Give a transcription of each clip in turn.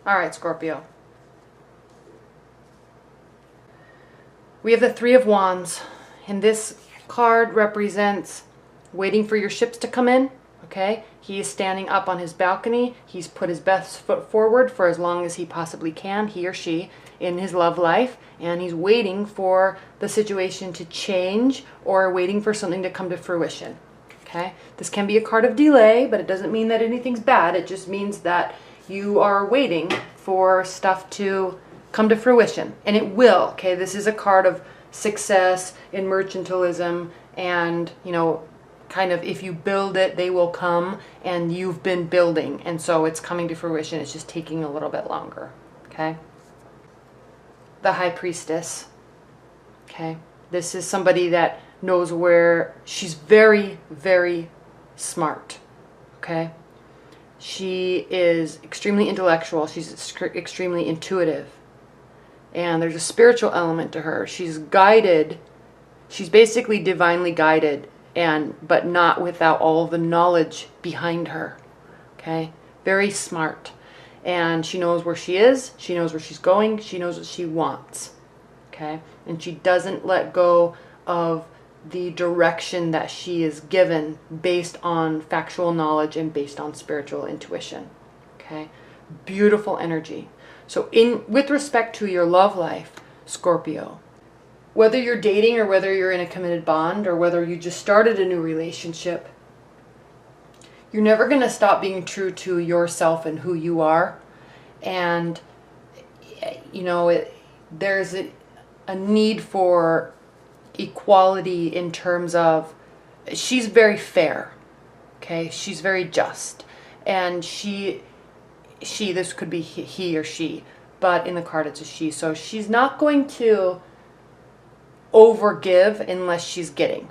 All right, Scorpio. We have the Three of Wands, and this card represents waiting for your ships to come in, okay? He is standing up on his balcony. He's put his best foot forward for as long as he possibly can, he or she, in his love life, and he's waiting for the situation to change or waiting for something to come to fruition, okay? This can be a card of delay, but it doesn't mean that anything's bad. It just means that you are waiting for stuff to come to fruition, and it will, okay? This is a card of success in mercantilism, and, you know, kind of if you build it, they will come, and you've been building, and so it's coming to fruition. It's just taking a little bit longer, okay? The High Priestess, okay? This is somebody that knows where she's very, very smart, okay? She is extremely intellectual. She's extremely intuitive. And there's a spiritual element to her. She's guided. She's basically divinely guided, but not without all of the knowledge behind her. Okay? Very smart. And she knows where she is. She knows where she's going. She knows what she wants. Okay? And she doesn't let go of the direction that she is given based on factual knowledge and based on spiritual intuition. Okay? Beautiful energy. So with respect to your love life, Scorpio, whether you're dating or whether you're in a committed bond or whether you just started a new relationship, you're never going to stop being true to yourself and who you are. And, you know, there's a need for equality in terms of she's very fair, okay? She's very just. And this could be he or she, but in the card it's a she. So she's not going to overgive unless she's getting.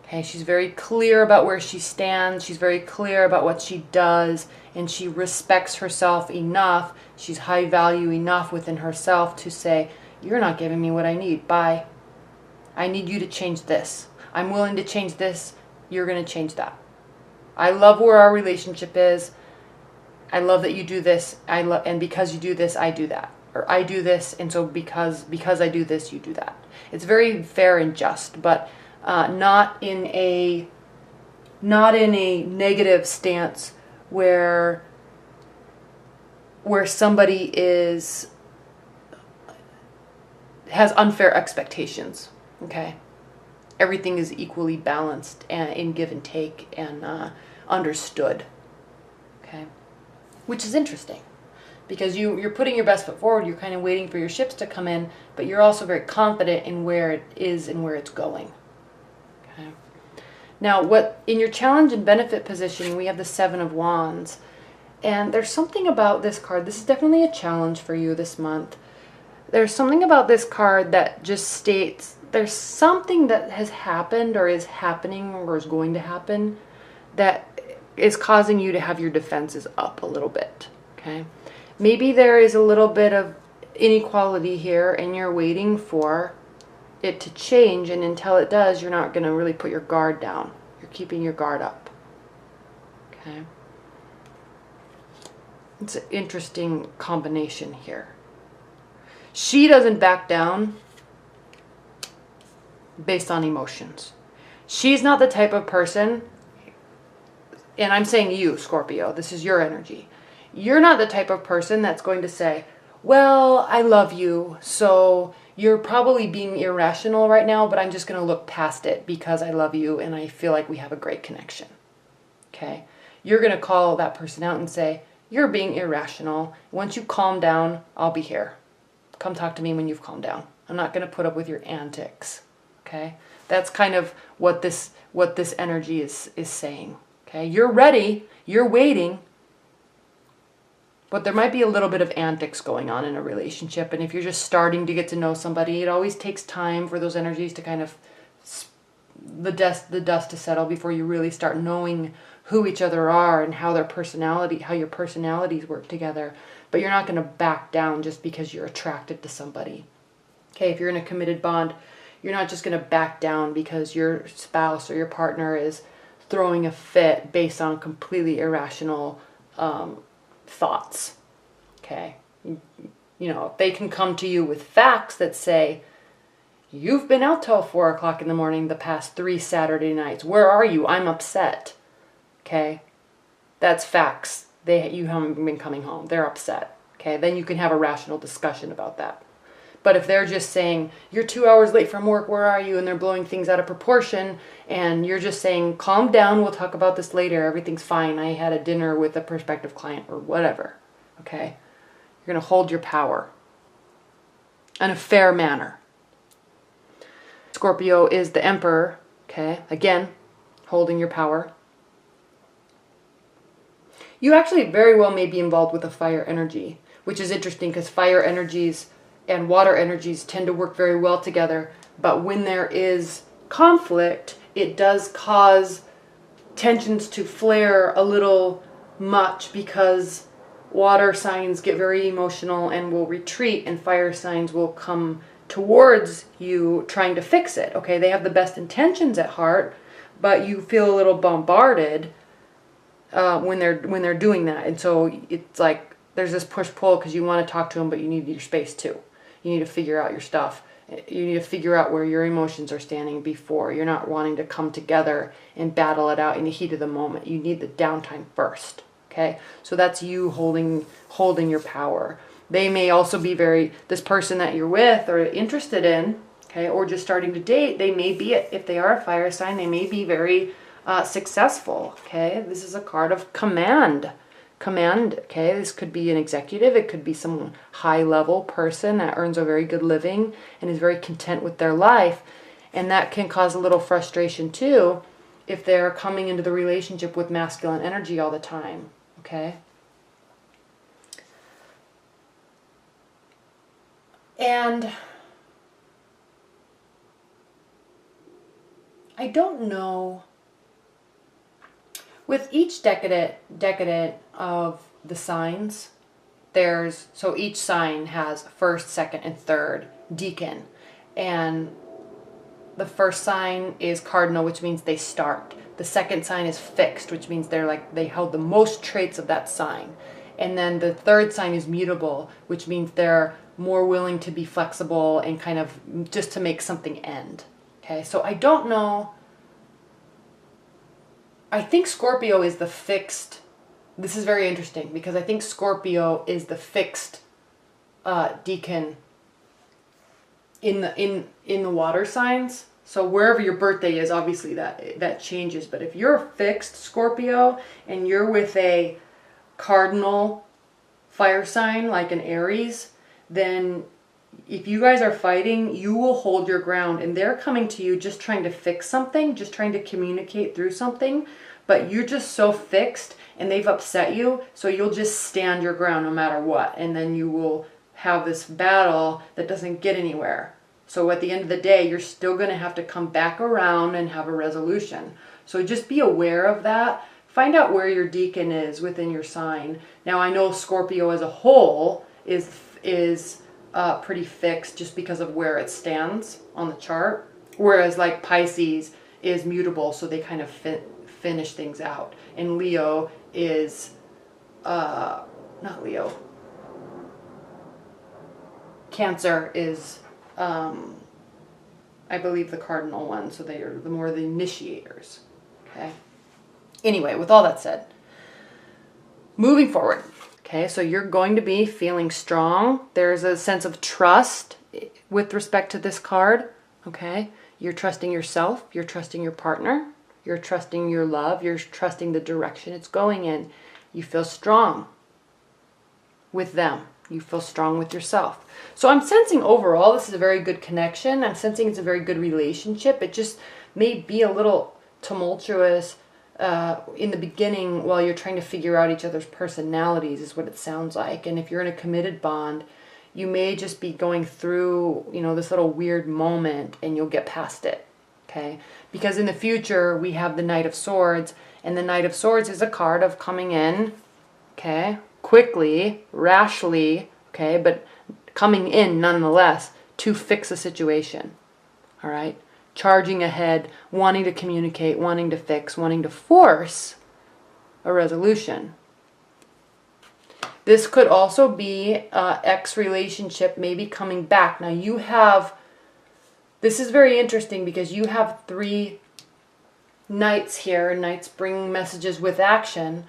Okay, she's very clear about where she stands. She's very clear about what she does, and she respects herself enough. She's high value enough within herself to say, you're not giving me what I need. Bye. I need you to change this. I'm willing to change this. You're going to change that. I love where our relationship is. I love that you do this. And because you do this, I do that. Or I do this, and so because I do this, you do that. It's very fair and just, but not in a negative stance where somebody has unfair expectations. Okay, everything is equally balanced and in give and take and understood. Okay. Which is interesting, because you're putting your best foot forward. You're kind of waiting for your ships to come in, but you're also very confident in where it is and where it's going. Okay. Now, in your challenge and benefit position, we have the Seven of Wands, and there's something about this card. This is definitely a challenge for you this month. There's something about this card that just states there's something that has happened or is happening or is going to happen that is causing you to have your defenses up a little bit, okay? Maybe there is a little bit of inequality here and you're waiting for it to change, and until it does, you're not going to really put your guard down. You're keeping your guard up, okay? It's an interesting combination here. She doesn't back down based on emotions. She's not the type of person, and I'm saying you, Scorpio, this is your energy. You're not the type of person that's going to say, well, I love you, so you're probably being irrational right now, but I'm just going to look past it because I love you and I feel like we have a great connection. Okay? You're going to call that person out and say, you're being irrational. Once you calm down, I'll be here. Come talk to me when you've calmed down. I'm not going to put up with your antics. Okay? That's kind of what this energy is saying. Okay, you're ready, you're waiting, but there might be a little bit of antics going on in a relationship. And if you're just starting to get to know somebody, it always takes time for those energies to kind of the dust to settle before you really start knowing who each other are and how your personalities work together. But you're not going to back down just because you're attracted to somebody. Okay, if you're in a committed bond, you're not just going to back down because your spouse or your partner is throwing a fit based on completely irrational thoughts. Okay. You know, they can come to you with facts that say, you've been out till 4 o'clock in the morning the past 3 Saturday nights. Where are you? I'm upset. Okay? That's facts. You haven't been coming home. They're upset. Okay? Then you can have a rational discussion about that. But if they're just saying, you're 2 hours late from work, where are you? And they're blowing things out of proportion, and you're just saying, calm down, we'll talk about this later, everything's fine, I had a dinner with a prospective client, or whatever. Okay? You're going to hold your power in a fair manner. Scorpio is the Emperor, okay? Again, holding your power. You actually very well may be involved with a fire energy, which is interesting because fire energies and water energies tend to work very well together. But when there is conflict, it does cause tensions to flare a little much because water signs get very emotional and will retreat, and fire signs will come towards you trying to fix it. Okay, they have the best intentions at heart, but you feel a little bombarded when they're doing that. And so it's like there's this push-pull because you want to talk to them, but you need your space too. You need to figure out your stuff. You need to figure out where your emotions are standing before. You're not wanting to come together and battle it out in the heat of the moment. You need the downtime first. Okay, so that's you holding your power. They may also be this person that you're with or interested in, okay, or just starting to date, they may be, if they are a fire sign, they may be very successful, okay? This is a card of command. Command, okay? This could be an executive. It could be some high-level person that earns a very good living and is very content with their life. And that can cause a little frustration, too, if they're coming into the relationship with masculine energy all the time, okay? And I don't know, with each decadent of the signs, so each sign has first, second, and third decan. And the first sign is cardinal, which means they start. The second sign is fixed, which means they held the most traits of that sign. And then the third sign is mutable, which means they're more willing to be flexible and kind of just to make something end. Okay, so I don't know. I think Scorpio is the fixed. This is very interesting because I think Scorpio is the fixed decan in the water signs. So wherever your birthday is, obviously that changes. But if you're a fixed Scorpio and you're with a cardinal fire sign like an Aries, then if you guys are fighting, you will hold your ground, and they're coming to you just trying to fix something, just trying to communicate through something, but you're just so fixed and they've upset you, so you'll just stand your ground no matter what, and then you will have this battle that doesn't get anywhere. So at the end of the day, you're still going to have to come back around and have a resolution. So just be aware of that. Find out where your decan is within your sign. Now, I know Scorpio as a whole is pretty fixed just because of where it stands on the chart, whereas like Pisces is mutable, so they kind of finish things out. And Leo is not Leo. Cancer is I believe the cardinal one, so they are the more the initiators. Okay. Anyway, with all that said, moving forward. Okay, so you're going to be feeling strong. There's a sense of trust with respect to this card. Okay, you're trusting yourself. You're trusting your partner. You're trusting your love. You're trusting the direction it's going in. You feel strong with them. You feel strong with yourself. So I'm sensing overall this is a very good connection. I'm sensing it's a very good relationship. It just may be a little tumultuous in the beginning while you're trying to figure out each other's personalities is what it sounds like. And if you're in a committed bond, you may just be going through, this little weird moment, and you'll get past it. Okay? Because in the future, we have the Knight of Swords, and the Knight of Swords is a card of coming in, okay, quickly, rashly, okay, but coming in nonetheless to fix a situation. All right? Charging ahead, wanting to communicate, wanting to fix, wanting to force a resolution. This could also be ex-relationship maybe coming back. Now you have, this is very interesting because you have 3 knights here. Knights bring messages with action.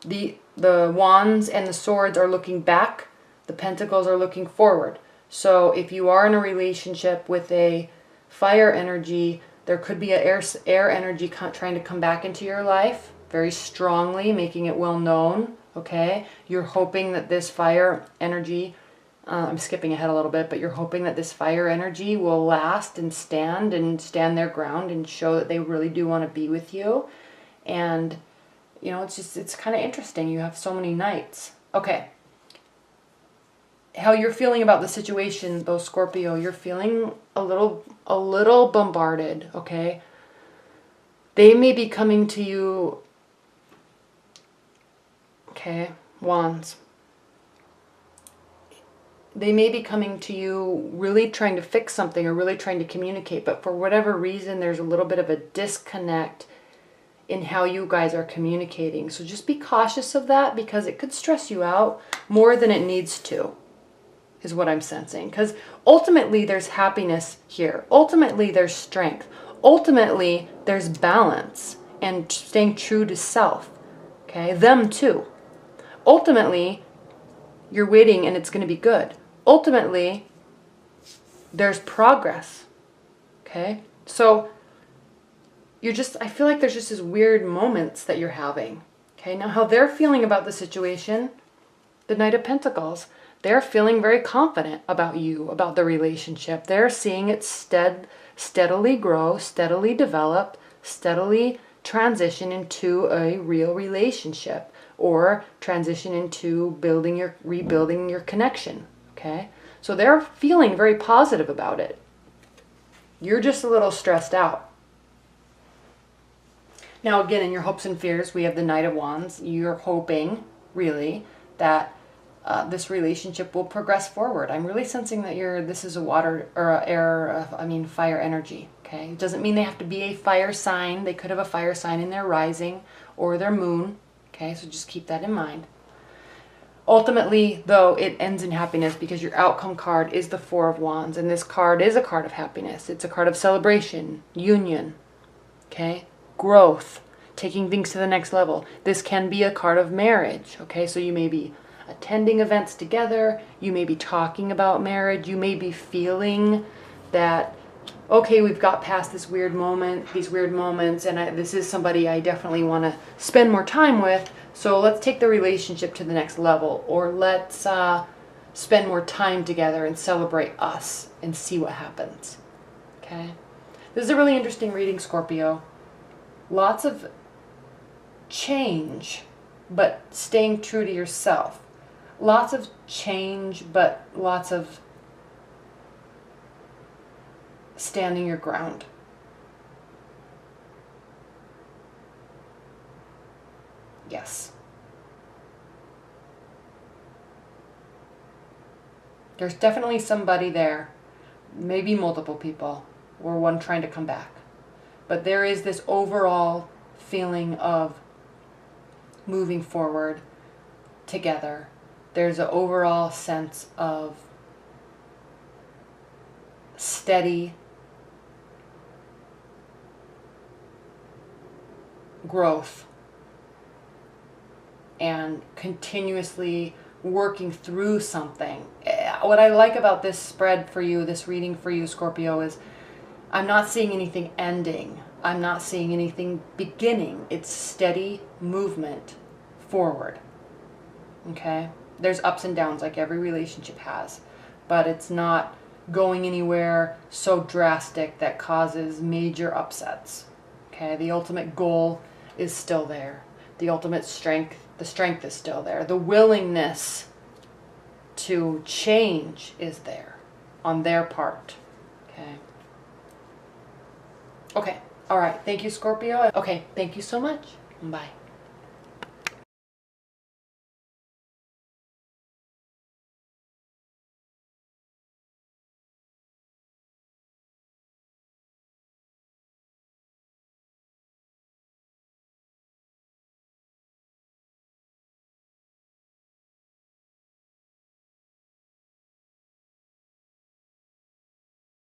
The wands and the swords are looking back. The pentacles are looking forward. So if you are in a relationship with a fire energy, there could be an air energy trying to come back into your life very strongly, making it well known. Okay, you're hoping that this fire energy, I'm skipping ahead a little bit, but you're hoping that this fire energy will last and stand their ground and show that they really do want to be with you. And, you know, it's kind of interesting. You have so many knights. Okay. How you're feeling about the situation, though, Scorpio, you're feeling a little bombarded, okay? They may be coming to you. Okay, wands. They may be coming to you really trying to fix something or really trying to communicate, but for whatever reason, there's a little bit of a disconnect in how you guys are communicating. So just be cautious of that because it could stress you out more than it needs to, is what I'm sensing. Because ultimately, there's happiness here. Ultimately, there's strength. Ultimately, there's balance and staying true to self. Okay, them too. Ultimately, you're waiting and it's going to be good. Ultimately, there's progress. Okay? So, I feel like there's just these weird moments that you're having. Okay? Now, how they're feeling about the situation, the Knight of Pentacles, they're feeling very confident about you, about the relationship. They're seeing it steadily grow, steadily develop, steadily transition into a real relationship, or transition into rebuilding your connection. Okay, so they're feeling very positive about it. You're just a little stressed out. Now again, in your hopes and fears, we have the Knight of Wands. You're hoping really that this relationship will progress forward. I'm really sensing that this is a water or a air, fire energy. Okay, it doesn't mean they have to be a fire sign. They could have a fire sign in their rising or their moon. Okay, so just keep that in mind. Ultimately, though, it ends in happiness because your outcome card is the 4 of Wands, and this card is a card of happiness. It's a card of celebration, union, okay, growth, taking things to the next level. This can be a card of marriage. Okay, so you may be attending events together, you may be talking about marriage, you may be feeling that, okay, we've got past these weird moments, and this is somebody I definitely want to spend more time with, so let's take the relationship to the next level, or let's spend more time together and celebrate us and see what happens. Okay? This is a really interesting reading, Scorpio. Lots of change, but staying true to yourself. Lots of change, but lots of standing your ground. Yes. There's definitely somebody there, maybe multiple people, or one trying to come back. But there is this overall feeling of moving forward together. There's an overall sense of steady growth and continuously working through something. What I like about this spread for you, this reading for you, Scorpio, is I'm not seeing anything ending. I'm not seeing anything beginning. It's steady movement forward. Okay? There's ups and downs like every relationship has, but it's not going anywhere so drastic that causes major upsets. Okay? The ultimate goal is still there. The ultimate strength, the strength is still there. The willingness to change is there on their part. Okay? Okay. All right. Thank you, Scorpio. Okay. Thank you so much. Bye.